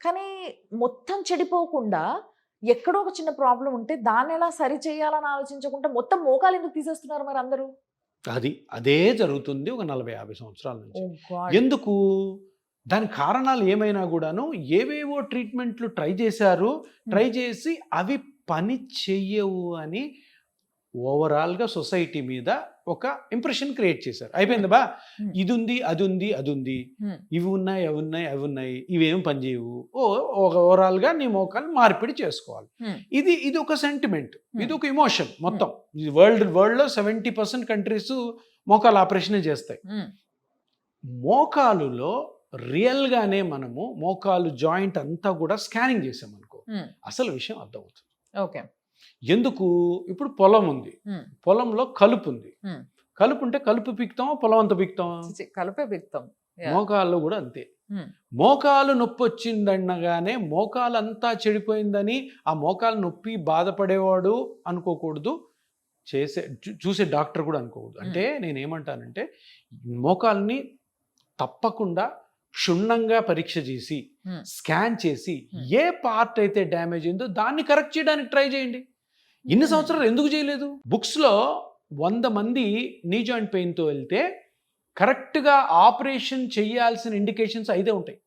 కానీ మొత్తం చెడిపోకుండా ఎక్కడో ఒక చిన్న ప్రాబ్లమ్ ఉంటే దాన్ని ఎలా సరి చేయాలని ఆలోచించకుండా మొత్తం మోకాలు ఎందుకు తీసేస్తున్నారు మరి అందరూ? అదే జరుగుతుంది ఒక 40-50 సంవత్సరాల నుంచి. ఓ గాడ్! ఎందుకు? దాని కారణాలు ఏమైనా కూడాను ఏవేవో ట్రీట్మెంట్లు ట్రై చేశారు. ట్రై చేసి అవి పని చెయ్యవు అని ఓవరాల్గా సొసైటీ మీద ఒక ఇంప్రెషన్ క్రియేట్ చేశారు. అయిపోయింది బా, ఇది ఉంది, అది ఉంది, అది ఉంది, ఇవి ఉన్నాయి, అవి ఉన్నాయి, అవి ఉన్నాయి, ఇవేం పని చేయవు. ఓవరాల్గా నీ మోకాలు మార్పిడి చేసుకోవాలి. ఇది ఒక సెంటిమెంట్, ఇది ఒక ఇమోషన్. మొత్తం వరల్డ్లో 70% కంట్రీస్ మోకాలు ఆపరేషనే చేస్తాయి. మోకాలులో రియల్గానే మనము మోకాలు జాయింట్ అంతా కూడా స్కానింగ్ చేసామనుకో అసలు విషయం అర్థమవుతుంది. ఓకే. ఎందుకు? ఇప్పుడు పొలం ఉంది, పొలంలో కలుపు ఉంది. కలుపు ఉంటే కలుపు పీకుతామా, పొలం అంతా పీకుతామా? కలిపే పీకుతాం. మోకాళ్ళు కూడా అంతే. మోకాలు నొప్పి వచ్చిందనగానే మోకాలు అంతా చెడిపోయిందని ఆ మోకాలు నొప్పి బాధపడేవాడు అనుకోకూడదు, చూసే డాక్టర్ కూడా అనుకోకూడదు. అంటే నేనేమంటానంటే మోకాల్ని తప్పకుండా క్షుణ్ణంగా పరీక్ష చేసి స్కాన్ చేసి ఏ పార్ట్ అయితే డ్యామేజ్ అయిందో దాన్ని కరెక్ట్ చేయడానికి ట్రై చేయండి. ఇన్ని సంవత్సరాలు ఎందుకు చేయలేదు? బుక్స్లో 100 మంది నీ జాయింట్ పెయిన్తో వెళ్తే కరెక్ట్గా ఆపరేషన్ చేయాల్సిన ఇండికేషన్స్ 5 ఉంటాయి.